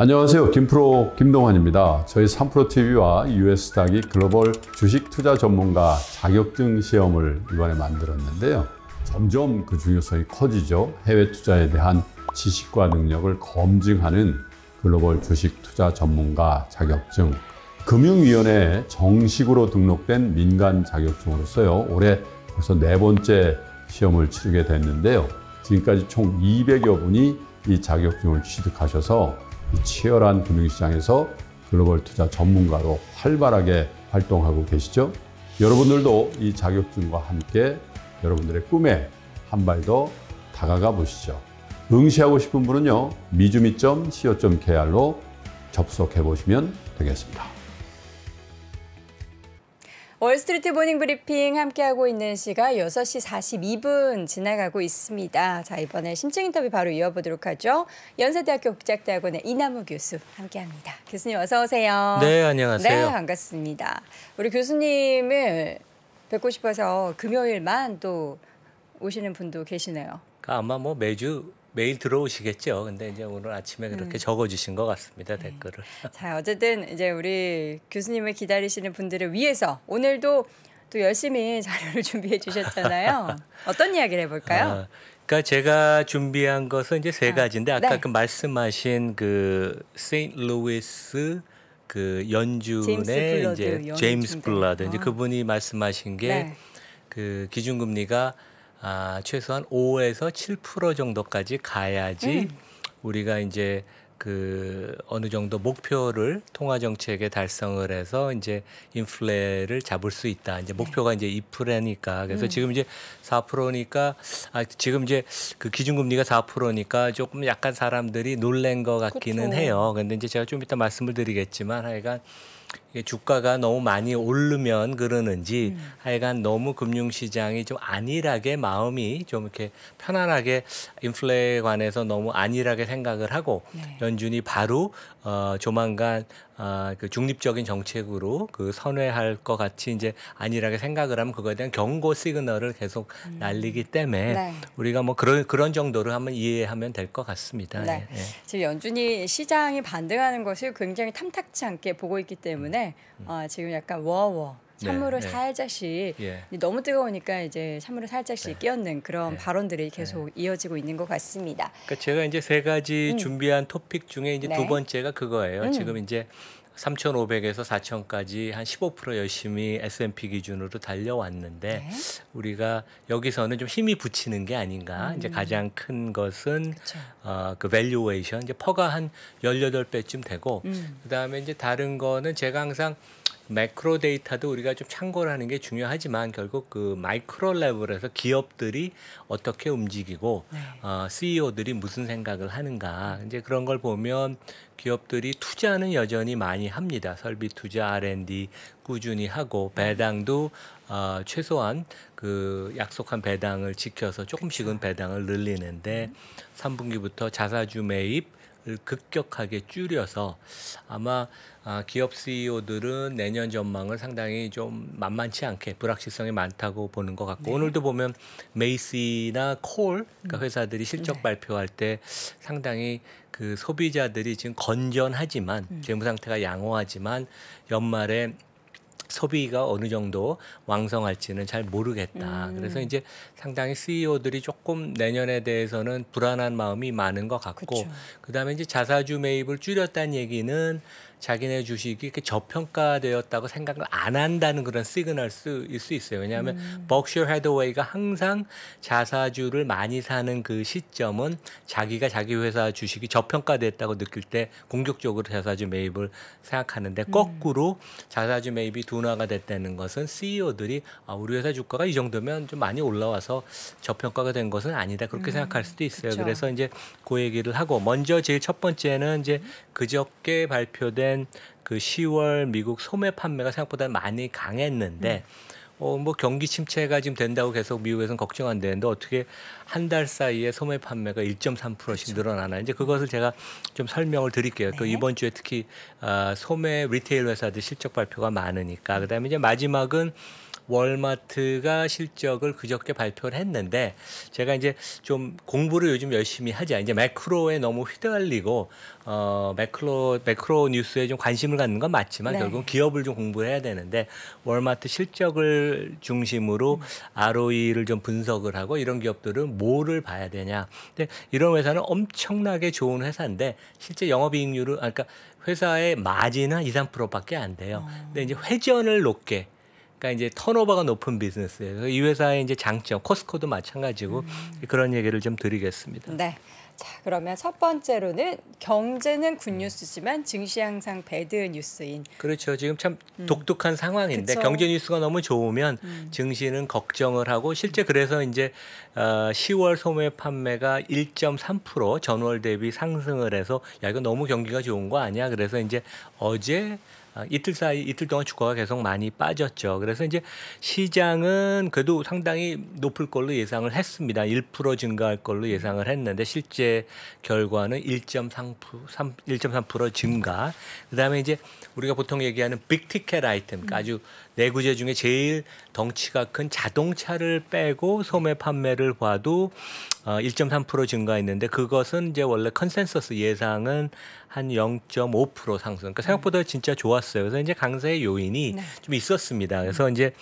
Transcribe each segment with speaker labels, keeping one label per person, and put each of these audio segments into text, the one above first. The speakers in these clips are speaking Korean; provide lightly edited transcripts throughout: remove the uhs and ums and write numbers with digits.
Speaker 1: 안녕하세요. 김프로 김동환입니다. 저희 3프로TV와 US닥이 글로벌 주식 투자 전문가 자격증 시험을 이번에 만들었는데요. 점점 그 중요성이 커지죠. 해외 투자에 대한 지식과 능력을 검증하는 글로벌 주식 투자 전문가 자격증. 금융위원회에 정식으로 등록된 민간 자격증으로서요. 올해 벌써 4번째 시험을 치르게 됐는데요. 지금까지 총 200여 분이 이 자격증을 취득하셔서 이 치열한 금융시장에서 글로벌 투자 전문가로 활발하게 활동하고 계시죠. 여러분들도 이 자격증과 함께 여러분들의 꿈에 한 발 더 다가가 보시죠. 응시하고 싶은 분은요, 미주미.co.kr로 접속해 보시면 되겠습니다.
Speaker 2: 월스트리트 모닝 브리핑 함께하고 있는 시각 6시 42분 지나가고 있습니다. 자, 이번에 신청 인터뷰 바로 이어보도록 하죠. 연세대학교 국제학대학원의 이남우 교수 함께합니다. 교수님 어서 오세요.
Speaker 3: 네, 안녕하세요.
Speaker 2: 네, 반갑습니다. 우리 교수님을 뵙고 싶어서 금요일만 또 오시는 분도 계시네요.
Speaker 3: 아마 뭐 매일 들어오시겠죠. 근데 이제 오늘 아침에 그렇게 적어주신 것 같습니다, 댓글을.
Speaker 2: 자, 어쨌든 이제 우리 교수님을 기다리시는 분들을 위해서 오늘도 또 열심히 자료를 준비해 주셨잖아요. 어떤 이야기를 해볼까요?
Speaker 3: 그러니까 제가 준비한 것은 이제 세 가지인데 아까
Speaker 2: 네.
Speaker 3: 그 말씀하신 그 세인트루이스 그 연준의 이제 제임스 블러드 이제 그분이 말씀하신 게 그 기준금리가 최소한 5에서 7% 정도까지 가야지 우리가 이제 그 어느 정도 목표를 통화 정책에 달성을 해서 이제 인플레를 잡을 수 있다. 이제 목표가 이제 2%니까 그래서 지금 이제 4%니까 지금 이제 그 기준금리가 4%니까 조금 약간 사람들이 놀란 것 같기는 해요. 근데 이제 제가 좀 이따 말씀을 드리겠지만 하여간 이게 주가가 너무 많이 오르면 그러는지 하여간 너무 금융시장이 좀 안일하게 마음이 좀 이렇게 편안하게 인플레에 관해서 너무 안일하게 생각을 하고 연준이 바로 조만간 그 중립적인 정책으로 그 선회할 것 같이 이제 안일하게 생각을 하면 그거에 대한 경고 시그널을 계속 날리기 때문에 우리가 뭐 그런 정도로 한번 이해하면 될 것 같습니다.
Speaker 2: 네. 지금 연준이 시장이 반등하는 것을 굉장히 탐탁치 않게 보고 있기 때문에 지금 약간 찬물을 살짝씩 너무 뜨거우니까 이제 찬물을 살짝씩 끼얹는 그런 발언들이 계속 이어지고 있는 것 같습니다.
Speaker 3: 그러니까 제가 이제 세 가지 준비한 토픽 중에 이제 두 번째가 그거예요. 지금 이제 3,500에서 4,000까지 한 15% 열심히 S&P 기준으로 달려왔는데 우리가 여기서는 좀 힘이 붙이는 게 아닌가. 이제 가장 큰 것은 그 밸류에이션 이제 퍼가 한 18배쯤 되고 그다음에 이제 다른 거는 제가 항상 매크로 데이터도 우리가 좀 참고를 하는 게 중요하지만 결국 그 마이크로 레벨에서 기업들이 어떻게 움직이고 CEO들이 무슨 생각을 하는가 이제 그런 걸 보면 기업들이 투자는 여전히 많이 합니다. 설비 투자, R&D 꾸준히 하고 배당도 최소한 그 약속한 배당을 지켜서 조금씩은 배당을 늘리는데 3분기부터 자사주 매입 급격하게 줄여서 아마 기업 CEO들은 내년 전망을 상당히 좀 만만치 않게 불확실성이 많다고 보는 것 같고 오늘도 보면 메이시나 콜 그러니까 회사들이 실적 발표할 때 상당히 그 소비자들이 지금 건전하지만 재무 상태가 양호하지만 연말에 소비가 어느 정도 왕성할지는 잘 모르겠다. 그래서 이제 상당히 CEO들이 조금 내년에 대해서는 불안한 마음이 많은 것 같고 그다음에 이제 자사주 매입을 줄였다는 얘기는 자기네 주식이 이렇게 저평가되었다고 생각을 안 한다는 그런 시그널일 수 있어요. 왜냐하면 버크셔 해더웨이가 항상 자사주를 많이 사는 그 시점은 자기가 자기 회사 주식이 저평가됐다고 느낄 때 공격적으로 자사주 매입을 생각하는데 거꾸로 자사주 매입이 둔화가 됐다는 것은 CEO들이 우리 회사 주가가 이 정도면 좀 많이 올라와서 저평가가 된 것은 아니다. 그렇게 생각할 수도 있어요. 그래서 이제 그 얘기를 하고 먼저 제일 첫 번째는 이제 그저께 발표된 그 10월 미국 소매 판매가 생각보다 많이 강했는데 뭐 경기 침체가 지금 된다고 계속 미국에서는 걱정한다는데 어떻게 한 달 사이에 소매 판매가 1.3%씩 늘어나나 이제 그것을 제가 좀 설명을 드릴게요. 또 이번 주에 특히 소매 리테일 회사들 실적 발표가 많으니까 그다음에 이제 마지막은 월마트가 실적을 그저께 발표를 했는데 제가 이제 좀 공부를 요즘 열심히 하자. 이제 매크로에 너무 휘달리고 매크로 뉴스에 좀 관심을 갖는 건 맞지만
Speaker 2: 네.
Speaker 3: 결국 기업을 좀 공부해야 되는데 월마트 실적을 중심으로 ROE를 좀 분석을 하고 이런 기업들은 뭐를 봐야 되냐. 근데 이런 회사는 엄청나게 좋은 회사인데 실제 영업이익률은 그러니까 회사의 마진은 한 2, 3%밖에 안 돼요. 근데 이제 회전을 높게 그러니까 이제 턴오버가 높은 비즈니스예요. 이 회사의 이제 장점, 코스코도 마찬가지고 그런 얘기를 좀 드리겠습니다.
Speaker 2: 네. 자, 그러면 첫 번째로는 경제는 굿뉴스지만 증시 항상 배드 뉴스인.
Speaker 3: 그렇죠. 지금 참 독특한 상황인데
Speaker 2: 그쵸.
Speaker 3: 경제 뉴스가 너무 좋으면 증시는 걱정을 하고 실제 그래서 이제 10월 소매 판매가 1.3% 전월 대비 상승을 해서 야 이거 너무 경기가 좋은 거 아니야? 그래서 이제 어제 이틀 동안 주가가 계속 많이 빠졌죠. 그래서 이제 시장은 그래도 상당히 높을 걸로 예상을 했습니다. 1% 증가할 걸로 예상을 했는데 실제 결과는 1.3% 증가. 그다음에 이제 우리가 보통 얘기하는 빅티켓 아이템, 아주 내구재 중에 제일 덩치가 큰 자동차를 빼고 소매 판매를 봐도 1.3% 증가했는데 그것은 이제 원래 컨센서스 예상은 한 0.5% 상승. 그러니까 생각보다 진짜 좋았어요. 그래서 이제 강세의 요인이 좀 있었습니다. 그래서 이제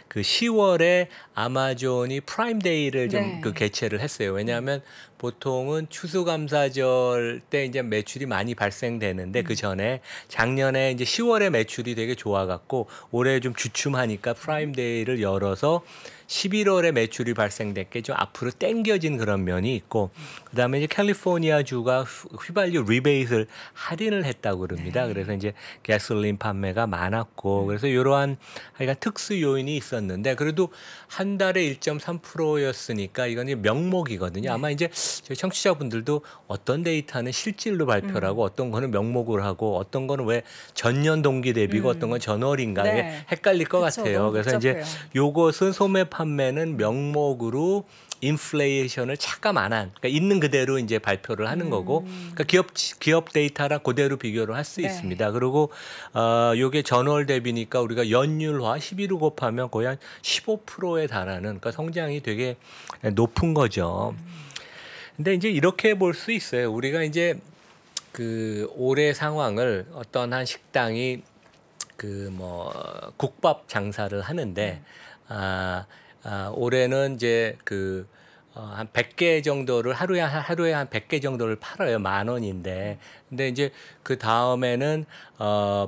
Speaker 3: 그 10월에 아마존이 프라임데이를 좀 그 개최를 했어요. 왜냐하면 보통은 추수감사절 때 이제 매출이 많이 발생되는데 그 전에 작년에 이제 10월에 매출이 되게 좋아갖고 올해 좀 주춤하니까 프라임데이를 열어서 11월에 매출이 발생됐게 좀 앞으로 땡겨진 그런 면이 있고 그다음에 이제 캘리포니아 주가 휘발유 리베이트를 할인을 했다고 그럽니다. 그래서 이제 가솔린 판매가 많았고 그래서 이러한 하여간 특수 요인이 있었는데 그래도 한 달에 1.3%였으니까 이건 이제 명목이거든요. 아마 이제 저희 청취자분들도 어떤 데이터는 실질로 발표를 하고 어떤 거는 명목을 하고 어떤 거는 왜 전년 동기 대비고 어떤 건 전월인가 헷갈릴 것
Speaker 2: 그쵸,
Speaker 3: 같아요.
Speaker 2: 너무
Speaker 3: 그래서
Speaker 2: 복잡해요.
Speaker 3: 이제 요것은 소매 판매는 명목으로 인플레이션을 차감 안 한, 그러니까 있는 그대로 이제 발표를 하는 거고, 그러니까 기업 데이터랑 그대로 비교를 할 수 있습니다. 그리고 요게 전월 대비니까 우리가 연율화 11로 곱하면 거의 한 15%에 달하는, 그러니까 성장이 되게 높은 거죠. 근데 이제 이렇게 볼 수 있어요. 우리가 이제 그 올해 상황을 어떤 한 식당이 그 뭐 국밥 장사를 하는데 올해는 이제 그 한 100개 정도를 하루에 한 100개 정도를 팔아요. 10,000원인데. 근데 이제 그 다음에는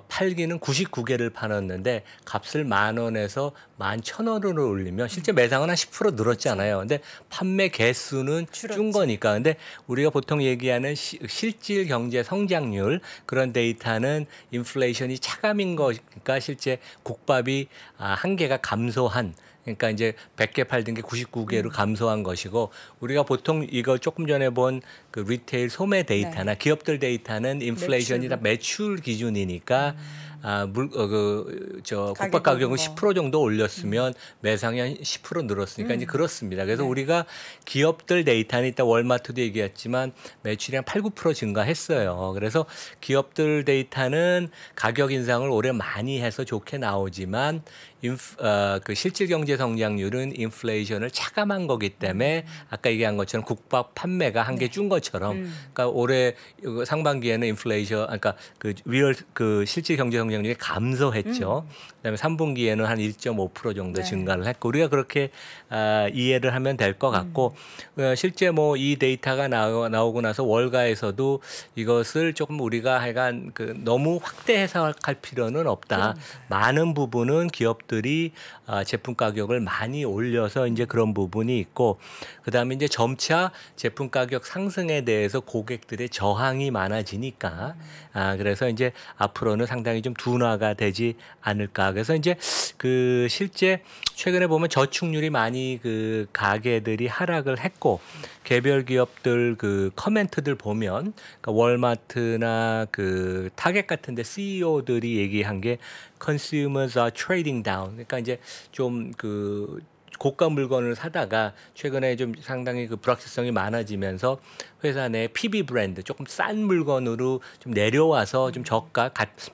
Speaker 3: 팔기는 99개를 팔았는데 값을 10,000원에서 11,000원으로 올리면 실제 매상은 한 10% 늘었잖아요. 근데 판매 개수는 준 거니까. 근데 우리가 보통 얘기하는 실질 경제 성장률 그런 데이터는 인플레이션이 차감인 거니까 실제 국밥이 한 개가 감소한 그러니까 이제 100개 팔던 게 99개로 감소한 것이고 우리가 보통 이거 조금 전에 본 그 리테일 소매 데이터나 기업들 데이터는 인플레이션이 다 매출 기준이니까 국밥 가격은 10% 정도 올렸으면 매상이 한 10% 늘었으니까 이제 그렇습니다. 그래서 우리가 기업들 데이터는 이따 월마트도 얘기했지만 매출이 한 8, 9% 증가했어요. 그래서 기업들 데이터는 가격 인상을 올해 많이 해서 좋게 나오지만 그 실질 경제 성장률은 인플레이션을 차감한 거기 때문에 아까 얘기한 것처럼 국밥 판매가 한 개 준 것처럼 그러니까 올해 상반기에는 인플레이션 그러니까 그 실질 경제 성장률이 감소했죠. 그다음에 3분기에는 한 1.5% 정도 증가를 했고 우리가 그렇게 이해를 하면 될 것 같고 실제 뭐 이 데이터가 나오고 나서 월가에서도 이것을 조금 우리가 하여간 그 너무 확대 해석할 필요는 없다. 많은 부분은 기업들이 제품 가격을 많이 올려서 이제 그런 부분이 있고 그다음에 이제 점차 제품 가격 상승에 대해서 고객들의 저항이 많아지니까 그래서 이제 앞으로는 상당히 좀 둔화가 되지 않을까. 그래서 이제 그 실제 최근에 보면 저축률이 많이 그 가게들이 하락을 했고 개별 기업들 그 커멘트들 보면 그러니까 월마트나 그 타겟 같은데 CEO들이 얘기한 게 consumers are trading down. 그러니까 이제 좀 그 고가 물건을 사다가 최근에 좀 상당히 그 불확실성이 많아지면서 회사 내 PB 브랜드 조금 싼 물건으로 좀 내려와서 좀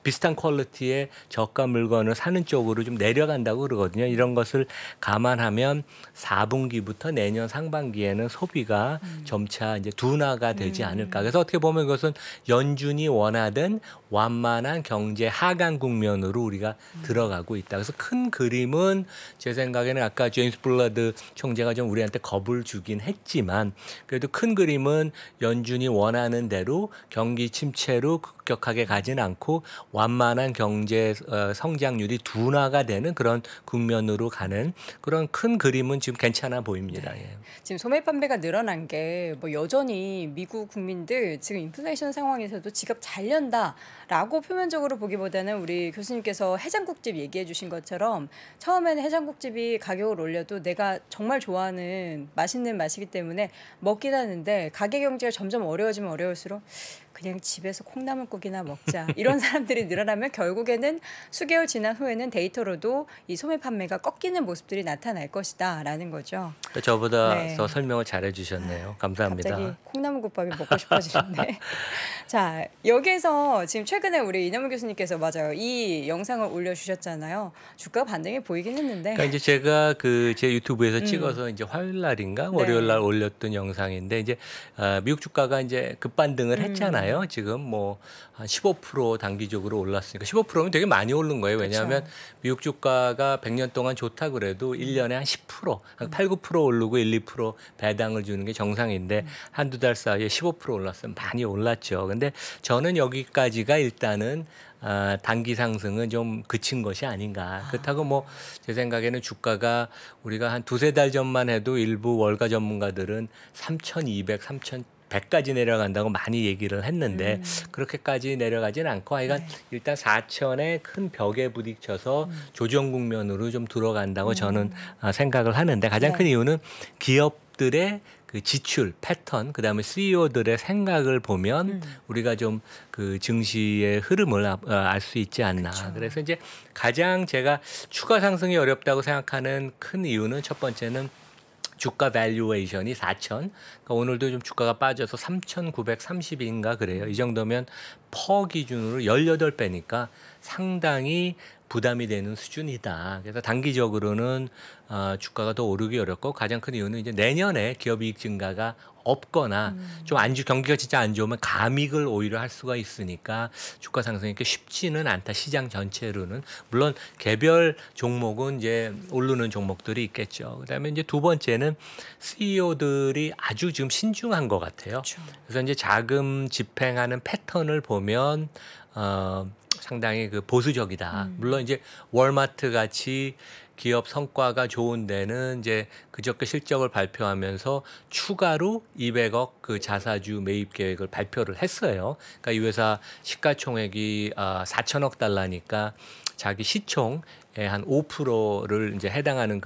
Speaker 3: 비슷한 퀄리티의 저가 물건을 사는 쪽으로 좀 내려간다고 그러거든요. 이런 것을 감안하면 4분기부터 내년 상반기에는 소비가 점차 이제 둔화가 되지 않을까. 그래서 어떻게 보면 이것은 연준이 원하던 완만한 경제 하강 국면으로 우리가 들어가고 있다. 그래서 큰 그림은 제 생각에는 아까 제임스 블러드 총재가 좀 우리한테 겁을 주긴 했지만 그래도 큰 그림은 연준이 원하는 대로 경기 침체로 급격하게 가진 않고 완만한 경제 성장률이 둔화가 되는 그런 국면으로 가는 그런 큰 그림은 지금 괜찮아 보입니다.
Speaker 2: 네.
Speaker 3: 예.
Speaker 2: 지금 소매 판매가 늘어난 게 뭐 여전히 미국 국민들 지금 인플레이션 상황에서도 지갑 잘 연다라고 표면적으로 보기보다는 우리 교수님께서 해장국집 얘기해 주신 것처럼 처음에는 해장국집이 가격을 올려도 내가 정말 좋아하는 맛있는 맛이기 때문에 먹긴 하는데 가게 경제가 점점 어려워지면 어려울수록 그냥 집에서 콩나물국이나 먹자 이런 사람들이 늘어나면 결국에는 수개월 지난 후에는 데이터로도 이 소매 판매가 꺾이는 모습들이 나타날 것이다라는 거죠.
Speaker 3: 저보다
Speaker 2: 네.
Speaker 3: 더 설명을 잘해 주셨네요. 감사합니다.
Speaker 2: 갑자기 콩나물국밥이 먹고 싶어지는데. 자, 여기에서 지금 최근에 우리 이남훈 교수님께서 맞아요. 이 영상을 올려주셨잖아요. 주가 반등이 보이긴 했는데.
Speaker 3: 그러니까 이제 제가 제 유튜브에서 찍어서 이제 화요일 날인가 월요일 날 올렸던 영상인데 이제 미국 주가가 이제 급반등을 했잖아요. 지금 뭐 한 15% 단기적으로 올랐으니까 15%면 되게 많이 오른 거예요. 왜냐하면
Speaker 2: 그렇죠.
Speaker 3: 미국 주가가 100년 동안 좋다 그래도 1년에 한 10%, 한 8, 9% 오르고 1, 2% 배당을 주는 게 정상인데 한두 달 사이에 15% 올랐으면 많이 올랐죠. 근데 저는 여기까지가 일단은 단기 상승은 좀 그친 것이 아닌가. 그렇다고 뭐 제 생각에는 주가가 우리가 한 두세 달 전만 해도 일부 월가 전문가들은 3,200, 3,100까지 내려간다고 많이 얘기를 했는데 그렇게까지 내려가진 않고 하여간 일단 4천의 큰 벽에 부딪혀서 조정 국면으로 좀 들어간다고 저는 생각을 하는데 가장 큰 이유는 기업들의 그 지출 패턴 그다음에 CEO들의 생각을 보면 우리가 좀 그 증시의 흐름을 알 수 있지 않나.
Speaker 2: 그쵸.
Speaker 3: 그래서 이제 가장 제가 추가 상승이 어렵다고 생각하는 큰 이유는 첫 번째는 주가 밸류에이션이 4천. 그러니까 오늘도 좀 주가가 빠져서 3,930인가 그래요. 이 정도면 퍼 기준으로 18배니까 상당히 부담이 되는 수준이다. 그래서 단기적으로는 주가가 더 오르기 어렵고 가장 큰 이유는 이제 내년에 기업 이익 증가가 없거나 좀 경기가 진짜 안 좋으면 감익을 오히려 할 수가 있으니까 주가 상승이 이렇게 쉽지는 않다. 시장 전체로는 물론 개별 종목은 이제 오르는 종목들이 있겠죠. 그다음에 이제 두 번째는 CEO들이 아주 지금 신중한 것 같아요.
Speaker 2: 그렇죠.
Speaker 3: 그래서 이제 자금 집행하는 패턴을 보면 상당히 그 보수적이다. 물론 이제 월마트 같이 기업 성과가 좋은 데는 이제 그저께 실적을 발표하면서 추가로 200억 그 자사주 매입 계획을 발표를 했어요. 그러니까 이 회사 시가총액이 4천억 달러니까 자기 시총 한 5%를 이제 해당하는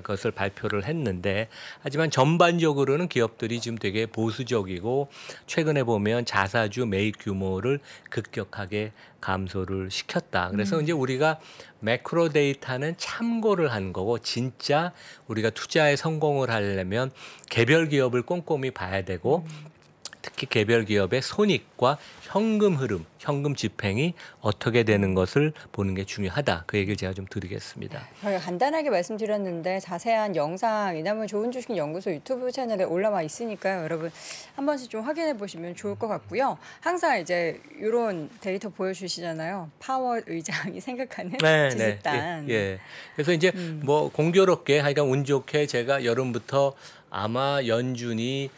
Speaker 3: 것을 발표를 했는데 하지만 전반적으로는 기업들이 지금 되게 보수적이고 최근에 보면 자사주 매입 규모를 급격하게 감소를 시켰다. 그래서 이제 우리가 매크로 데이터는 참고를 한 거고 진짜 우리가 투자에 성공을 하려면 개별 기업을 꼼꼼히 봐야 되고 특히 개별 기업의 손익과 현금 흐름, 현금 집행이 어떻게 되는 것을 보는 게 중요하다. 그 얘기를 제가 좀 드리겠습니다.
Speaker 2: 저희가 간단하게 말씀드렸는데 자세한 영상 이남훈 좋은 주식 연구소 유튜브 채널에 올라와 있으니까요. 여러분 한 번씩 좀 확인해 보시면 좋을 것 같고요. 항상 이제 이런 데이터 보여주시잖아요. 파월 의장이 생각하는 지수단.
Speaker 3: 예. 그래서 이제 뭐 공교롭게 하여간 운 좋게 제가 여름부터 아마 연준이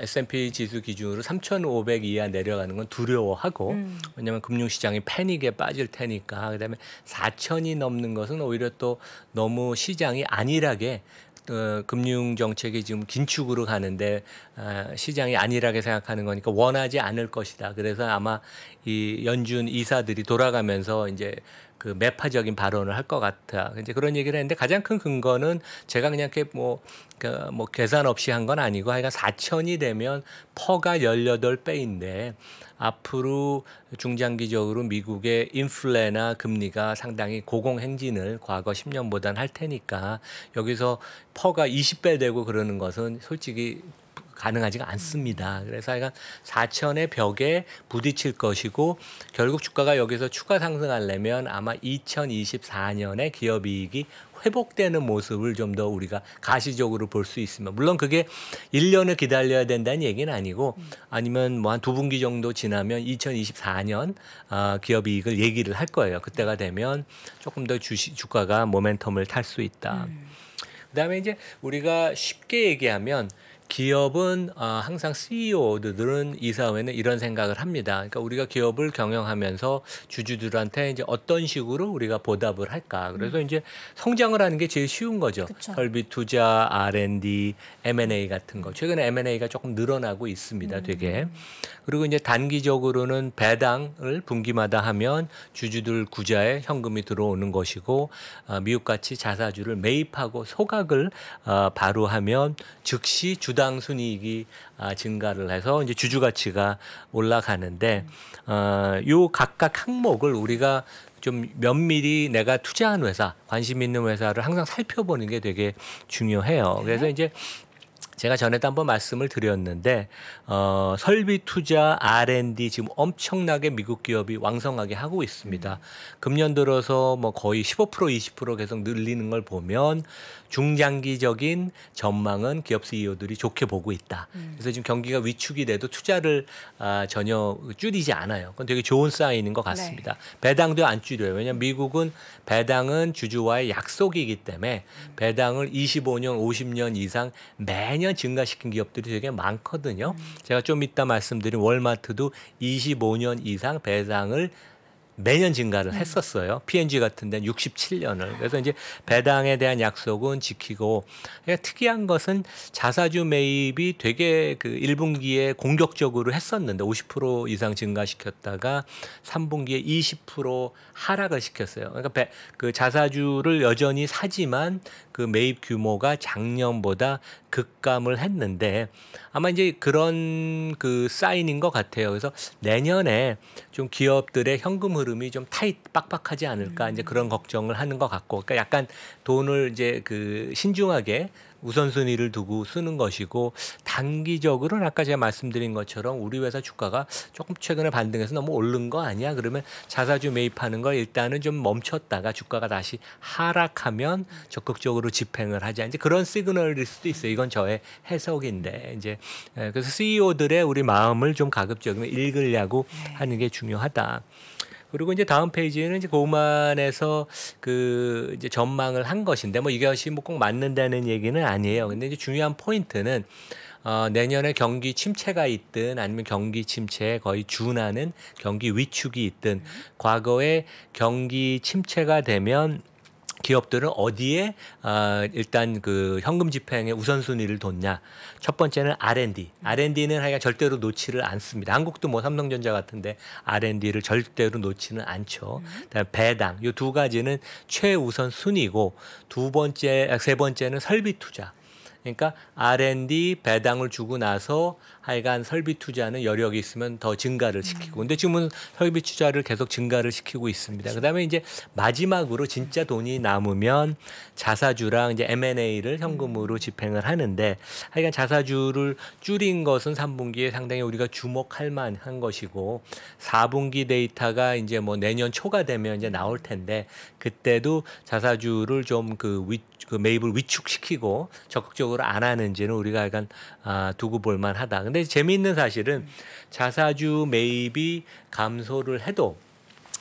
Speaker 3: S&P 지수 기준으로 3,500 이하 내려가는 건 두려워하고 왜냐하면 금융시장이 패닉에 빠질 테니까 그다음에 4,000이 넘는 것은 오히려 또 너무 시장이 안일하게 금융 정책이 지금 긴축으로 가는데 시장이 안일하게 생각하는 거니까 원하지 않을 것이다. 그래서 아마 이 연준 이사들이 돌아가면서 이제 그 매파적인 발언을 할 것 같아. 이제 그런 얘기를 했는데 가장 큰 근거는 제가 그냥 이렇게 뭐 계산 없이 한 건 아니고 하여간 4천이 되면 퍼가 18배인데 앞으로 중장기적으로 미국의 인플레나 금리가 상당히 고공행진을 과거 10년보다는 할 테니까 여기서 퍼가 20배 되고 그러는 것은 솔직히 가능하지가 않습니다. 그래서 하여간 4천의 벽에 부딪힐 것이고 결국 주가가 여기서 추가 상승하려면 아마 2024년에 기업이익이 회복되는 모습을 좀 더 우리가 가시적으로 볼 수 있으면 물론 그게 1년을 기다려야 된다는 얘기는 아니고 아니면 뭐 한 2분기 정도 지나면 2024년 기업이익을 얘기를 할 거예요. 그때가 되면 조금 더 주가가 모멘텀을 탈 수 있다. 그다음에 이제 우리가 쉽게 얘기하면 기업은 항상 CEO들은 이사회는 이런 생각을 합니다. 그러니까 우리가 기업을 경영하면서 주주들한테 이제 어떤 식으로 우리가 보답을 할까. 그래서 이제 성장을 하는 게 제일 쉬운 거죠.
Speaker 2: 그쵸.
Speaker 3: 설비 투자, R&D, M&A 같은 거. 최근에 M&A가 조금 늘어나고 있습니다. 되게. 그리고 이제 단기적으로는 배당을 분기마다 하면 주주들 구자에 현금이 들어오는 것이고 미국같이 자사주를 매입하고 소각을 바로 하면 즉시 주당 순이익이 증가를 해서 이제 주주 가치가 올라가는데 요 각각 항목을 우리가 좀 면밀히 내가 투자한 회사, 관심 있는 회사를 항상 살펴보는 게 되게 중요해요. 그래서 이제 제가 전에도 한번 말씀을 드렸는데 설비 투자, R&D 지금 엄청나게 미국 기업이 왕성하게 하고 있습니다. 금년 들어서 뭐 거의 15% 20% 계속 늘리는 걸 보면 중장기적인 전망은 기업 CEO들이 좋게 보고 있다. 그래서 지금 경기가 위축이 돼도 투자를 전혀 줄이지 않아요. 그건 되게 좋은 사인인 것 같습니다. 네. 배당도 안 줄여요. 왜냐하면 미국은 배당은 주주와의 약속이기 때문에 배당을 25년, 50년 이상 매년 증가시킨 기업들이 되게 많거든요. 제가 좀 이따 말씀드린 월마트도 25년 이상 배당을 매년 증가를 했었어요. P&G 같은 데는 67년을. 그래서 이제 배당에 대한 약속은 지키고 그러니까 특이한 것은 자사주 매입이 되게 그 1분기에 공격적으로 했었는데 50% 이상 증가시켰다가 3분기에 20% 하락을 시켰어요. 그러니까 그 자사주를 여전히 사지만 그 매입 규모가 작년보다 급감을 했는데 아마 이제 그런 그 사인인 것 같아요. 그래서 내년에 좀 기업들의 현금 흐름이 좀 빡빡하지 않을까 이제 그런 걱정을 하는 것 같고, 그러니까 약간 돈을 이제 그 신중하게 우선순위를 두고 쓰는 것이고 단기적으로는 아까 제가 말씀드린 것처럼 우리 회사 주가가 조금 최근에 반등해서 너무 오른 거 아니야? 그러면 자사주 매입하는 걸 일단은 좀 멈췄다가 주가가 다시 하락하면 적극적으로 집행을 하자. 이제 그런 시그널일 수도 있어요. 이건 저의 해석인데 이제 그래서 CEO들의 우리 마음을 좀 가급적이면 읽으려고 하는 게 중요하다. 그리고 이제 다음 페이지는 이제 고만에서 그 이제 전망을 한 것인데 뭐 이것이 뭐 꼭 맞는다는 얘기는 아니에요. 근데 이제 중요한 포인트는 내년에 경기 침체가 있든 아니면 경기 침체에 거의 준하는 경기 위축이 있든 과거에 경기 침체가 되면 기업들은 어디에 일단 그 현금 집행의 우선순위를 뒀냐. 첫 번째는 R&D. R&D는 하여간 절대로 놓지를 않습니다. 한국도 뭐 삼성전자 같은데 R&D를 절대로 놓지는 않죠. 그다음에 배당. 이 두 가지는 최우선 순위고 세 번째는 설비 투자. 그러니까 R&D 배당을 주고 나서 하여간 설비 투자는 여력이 있으면 더 증가를 시키고. 근데 지금은 설비 투자를 계속 증가를 시키고 있습니다. 그다음에 이제 마지막으로 진짜 돈이 남으면 자사주랑 이제 M&A를 현금으로 집행을 하는데 하여간 자사주를 줄인 것은 3분기에 상당히 우리가 주목할 만한 것이고 4분기 데이터가 이제 뭐 내년 초가 되면 이제 나올 텐데 그때도 자사주를 좀 그 매입을 위축시키고 적극적으로 안 하는지는 우리가 약간 두고 볼 만하다. 근데 재미있는 사실은 자사주 매입이 감소를 해도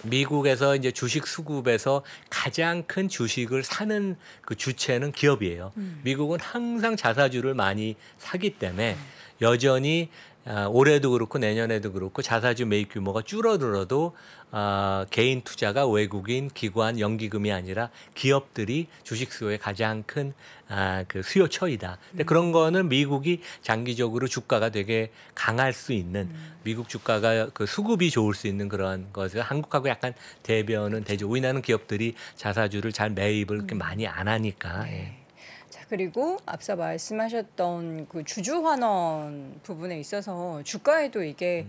Speaker 3: 미국에서 이제 주식 수급에서 가장 큰 주식을 사는 그 주체는 기업이에요. 미국은 항상 자사주를 많이 사기 때문에 여전히 올해도 그렇고 내년에도 그렇고 자사주 매입 규모가 줄어들어도 개인 투자가 외국인 기관 연기금이 아니라 기업들이 주식 수요의 가장 큰 그 수요처이다. 근데 그런 거는 미국이 장기적으로 주가가 되게 강할 수 있는 미국 주가가 그 수급이 좋을 수 있는 그런 것을 한국하고 약간 대변은 되죠. 우리나라는 기업들이 자사주를 잘 매입을 그렇게 많이 안 하니까. 예.
Speaker 2: 그리고 앞서 말씀하셨던 그 주주 환원 부분에 있어서 주가에도 이게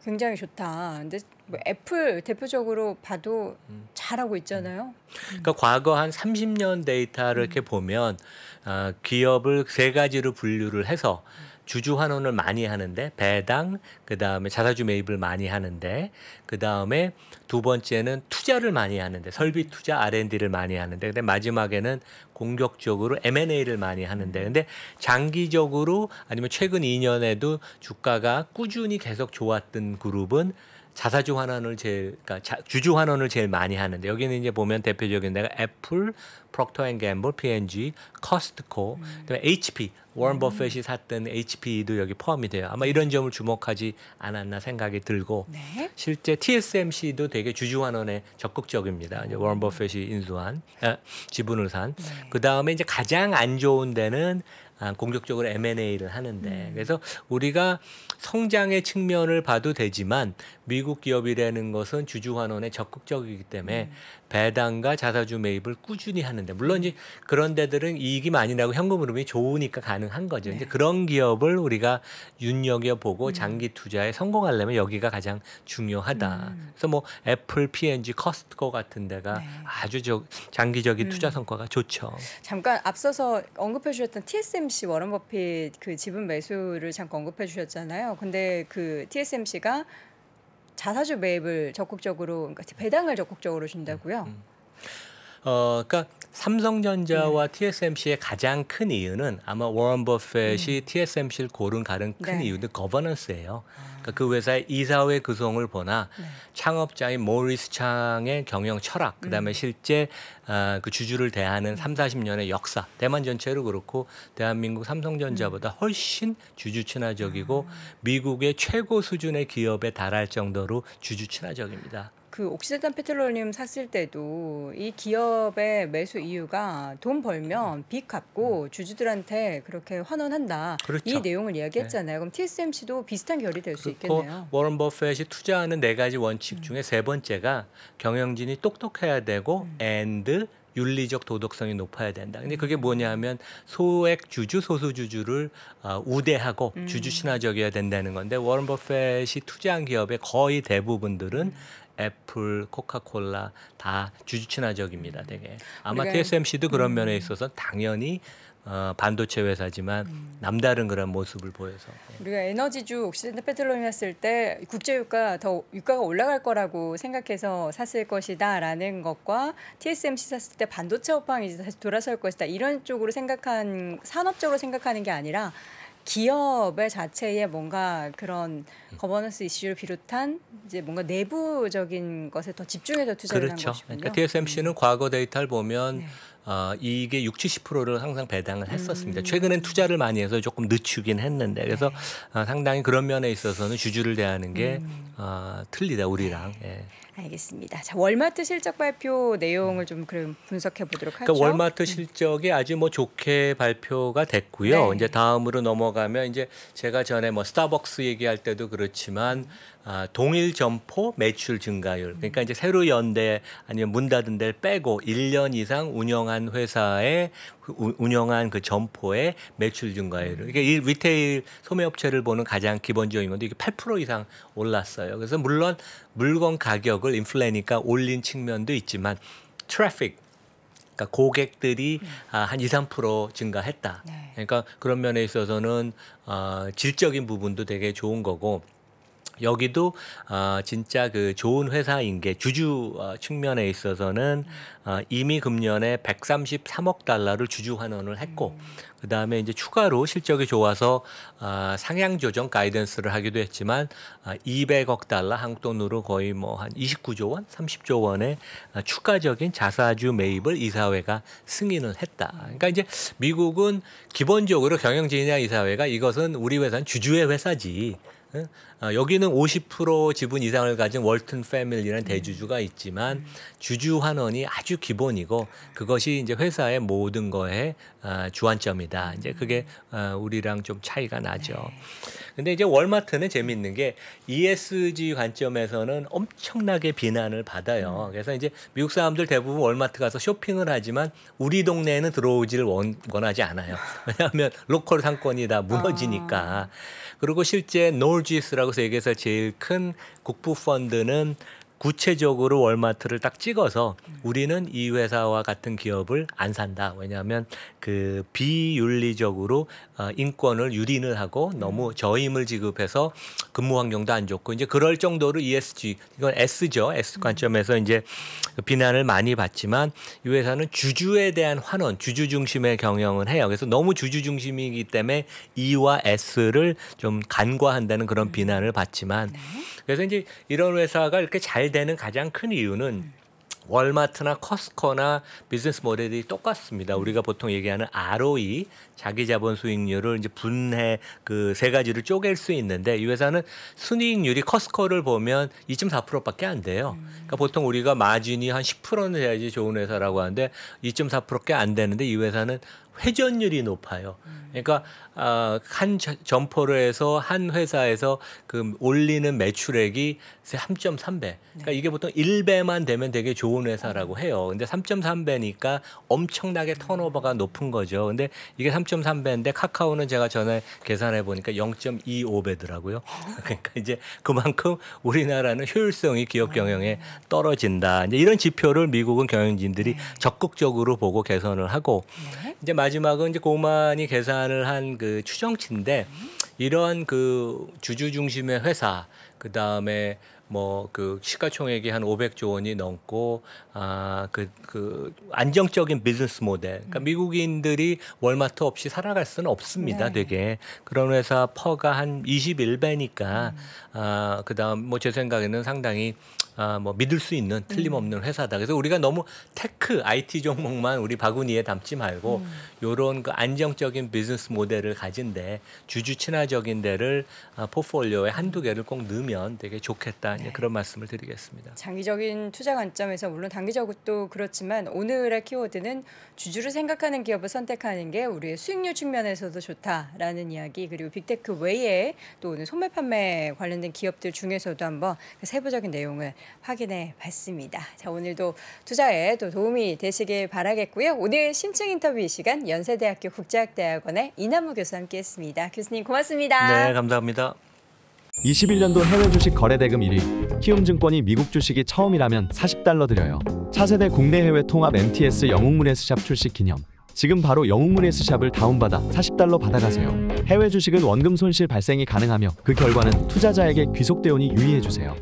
Speaker 2: 굉장히 좋다. 근데 뭐 애플 대표적으로 봐도 잘하고 있잖아요.
Speaker 3: 그러니까 과거 한 30년 데이터를 이렇게 보면 기업을 세 가지로 분류를 해서 주주 환원을 많이 하는데 배당, 그다음에 자사주 매입을 많이 하는데 그다음에 두 번째는 투자를 많이 하는데 설비 투자 R&D를 많이 하는데 근데 마지막에는 공격적으로 M&A를 많이 하는데 근데 장기적으로 아니면 최근 2년에도 주가가 꾸준히 계속 좋았던 그룹은 자사주 환원을 그러니까 주주 환원을 제일 많이 하는데 여기는 이제 보면 대표적인 데가 애플, 프록터 앤 갬블, P&G, 커스트코, 그다음에 HP, 워런 버핏이 샀던 HP도 여기 포함이 돼요. 아마 이런 점을 주목하지 않았나 생각이 들고 실제 TSMC도 되게 주주 환원에 적극적입니다. 이제 워런 버핏이 인수한 지분을 산. 그다음에 이제 가장 안 좋은 데는 공격적으로 M&A를 하는데 그래서 우리가 성장의 측면을 봐도 되지만 미국 기업이라는 것은 주주 환원에 적극적이기 때문에 배당과 자사주 매입을 꾸준히 하는데 물론 이제 그런 데들은 이익이 많이 나고 현금 흐름이 좋으니까 가능한 거죠. 이제 그런 기업을 우리가 눈여겨 보고 장기 투자에 성공하려면 여기가 가장 중요하다. 그래서 뭐 애플, P&G, 커스트코 같은 데가 아주 장기적인 투자 성과가 좋죠.
Speaker 2: 잠깐 앞서서 언급해 주셨던 TSMC 워런 버핏 그 지분 매수를 잠깐 언급해 주셨잖아요. 근데 그 TSMC가 자사주 매입을 적극적으로 그러니까 배당을 적극적으로 준다고요?
Speaker 3: 그러니까 삼성전자와 TSMC의 가장 큰 이유는 아마 워런 버핏이 TSMC를 고른 가장 큰 이유는 거버넌스예요. 그러니까 그 회사의 이사회 구성을 보나 창업자인 모리스 창의 경영 철학, 그다음에 실제 그 주주를 대하는 30-40년의 역사, 대만 전체로 그렇고 대한민국 삼성전자보다 훨씬 주주 친화적이고 미국의 최고 수준의 기업에 달할 정도로 주주 친화적입니다.
Speaker 2: 그 옥시드탄 페트롤리움 샀을 때도 이 기업의 매수 이유가 돈 벌면 빚 갚고 주주들한테 그렇게 환원한다.
Speaker 3: 그렇죠.
Speaker 2: 이 내용을 이야기했잖아요. 그럼 TSMC도 비슷한 결이 될 수 있겠네요.
Speaker 3: 워런 버핏이 투자하는 4가지 원칙 중에 세 번째가 경영진이 똑똑해야 되고 and 윤리적 도덕성이 높아야 된다. 근데 그게 뭐냐면 소액 주주, 소수 주주를 우대하고 주주 친화적이어야 된다는 건데 워런 버핏이 투자한 기업의 거의 대부분들은 애플, 코카콜라 다 주주 친화적입니다. 되게 아마 TSMC도 그런 면에 있어서 당연히 반도체 회사지만 남다른 그런 모습을 보여서
Speaker 2: 우리가 에너지주 옥시드탄 페트롤리움 샀을 때 국제유가 더 유가가 올라갈 거라고 생각해서 샀을 것이다라는 것과 TSMC 샀을 때 반도체 업황이 이제 다시 돌아설 것이다 이런 쪽으로 생각한 산업적으로 생각하는 게 아니라 기업의 자체에 뭔가 그런 거버넌스 이슈를 비롯한 이제 뭔가 내부적인 것에 더 집중해서 투자를 한 것이군요.
Speaker 3: 그러니까 TSMC는 과거 데이터를 보면 이게 60-70%를 항상 배당을 했었습니다. 최근엔 투자를 많이 해서 조금 늦추긴 했는데 그래서 상당히 그런 면에 있어서는 주주를 대하는 게 틀리다 우리랑.
Speaker 2: 알겠습니다. 자, 월마트 실적 발표 내용을 좀 그럼 분석해 보도록 하죠.
Speaker 3: 그러니까 월마트 실적이 아주 뭐 좋게 발표가 됐고요. 이제 다음으로 넘어가면 이제 제가 전에 뭐 스타벅스 얘기할 때도 그렇지만 동일 점포 매출 증가율. 그러니까 이제 새로 연대 아니면 문 닫은 데를 빼고 1년 이상 운영한 회사의 운영한 그 점포의 매출 증가율. 그러니까 이 리테일 소매업체를 보는 가장 기본적인 건데 이게 8% 이상 올랐어요. 그래서 물론 물건 가격을 인플레니까 올린 측면도 있지만 트래픽 그러니까 고객들이 한 2-3% 증가했다. 그러니까 그런 면에 있어서는 질적인 부분도 되게 좋은 거고 여기도 진짜 그 좋은 회사인 게 주주 측면에 있어서는 이미 금년에 133억 달러를 주주 환원을 했고 그다음에 이제 추가로 실적이 좋아서 상향 조정 가이던스를 하기도 했지만 200억 달러 한국 돈으로 거의 뭐 한 29조 원, 30조 원의 추가적인 자사주 매입을 이사회가 승인을 했다. 그러니까 이제 미국은 기본적으로 경영진이나 이사회가 이것은 우리 회사는 주주의 회사지. 여기는 50% 지분 이상을 가진 월튼 패밀리라는 대주주가 있지만 주주 환원이 아주 기본이고 그것이 이제 회사의 모든 거에 주안점이다. 이제 그게 우리랑 좀 차이가 나죠. 근데 이제 월마트는 재밌는 게 ESG 관점에서는 엄청나게 비난을 받아요. 그래서 이제 미국 사람들 대부분 월마트 가서 쇼핑을 하지만 우리 동네에는 들어오지를 원하지 않아요. 왜냐하면 로컬 상권이 다 무너지니까. 그리고 실제 노지스라고 세계에서 제일 큰 국부 펀드는 구체적으로 월마트를 딱 찍어서 우리는 이 회사와 같은 기업을 안 산다. 왜냐하면 그 비윤리적으로 인권을 유린을 하고 너무 저임을 지급해서 근무 환경도 안 좋고 이제 그럴 정도로 ESG 이건 S죠. S 관점에서 이제 비난을 많이 받지만 이 회사는 주주에 대한 환원, 주주 중심의 경영을 해요. 그래서 너무 주주 중심이기 때문에 E와 S를 좀 간과한다는 그런 비난을 받지만 그래서 이제 이런 회사가 이렇게 잘 되는 가장 큰 이유는 월마트나 커스코나 비즈니스 모델이 똑같습니다. 우리가 보통 얘기하는 ROE, 자기 자본 수익률을 이제 분해 그 세 가지를 쪼갤 수 있는데 이 회사는 순이익률이 커스코를 보면 2.4%밖에 안 돼요. 그러니까 보통 우리가 마진이 한 10%는 돼야지 좋은 회사라고 하는데 2.4%께 안 되는데 이 회사는 회전율이 높아요. 그러니까 한 점포를 해서 한 회사에서 그 올리는 매출액이 3.3배. 그러니까 이게 보통 1배만 되면 되게 좋은 회사라고 해요. 근데 3.3배니까 엄청나게 턴오버가 높은 거죠. 근데 이게 3.3배인데 카카오는 제가 전에 계산해 보니까 0.25배더라고요. 그러니까 이제 그만큼 우리나라는 효율성이 기업 경영에 떨어진다. 이제 이런 지표를 미국은 경영진들이 적극적으로 보고 개선을 하고 이제 마지막은 이제 고만이 계산을 한 그 추정치인데 이런 그 주주 중심의 회사 그다음에 뭐 그 시가총액이 한 500조 원이 넘고 그 안정적인 비즈니스 모델. 그러니까 미국인들이 월마트 없이 살아갈 수는 없습니다. 되게 그런 회사 퍼가 한 21배니까 그다음 뭐 제 생각에는 상당히 뭐 믿을 수 있는 틀림없는 회사다. 그래서 우리가 너무 테크, IT 종목만 우리 바구니에 담지 말고 요런 그 안정적인 비즈니스 모델을 가진데 주주 친화적인 데를 포트폴리오에 한두 개를 꼭 넣으면 되게 좋겠다. 그런 말씀을 드리겠습니다.
Speaker 2: 장기적인 투자 관점에서 물론 단기적으로도 그렇지만 오늘의 키워드는 주주를 생각하는 기업을 선택하는 게 우리의 수익률 측면에서도 좋다라는 이야기 그리고 빅테크 외에 또 오늘 소매 판매 관련된 기업들 중에서도 한번 그 세부적인 내용을 확인해 봤습니다. 자, 오늘도 투자에 또 도움이 되시길 바라겠고요. 오늘 심층 인터뷰 이 시간 연세대학교 국제학대학원의 이남우 교수 함께했습니다. 교수님 고맙습니다.
Speaker 3: 네, 감사합니다.
Speaker 4: 21년도 해외 주식 거래 대금 1위. 키움증권이 미국 주식이 처음이라면 $40 드려요. 차세대 국내 해외 통합 MTS 영웅문의 스샵 출시 기념. 지금 바로 영웅문의 스샵을 다운받아 $40 받아가세요. 해외 주식은 원금 손실 발생이 가능하며 그 결과는 투자자에게 귀속되오니 유의해주세요.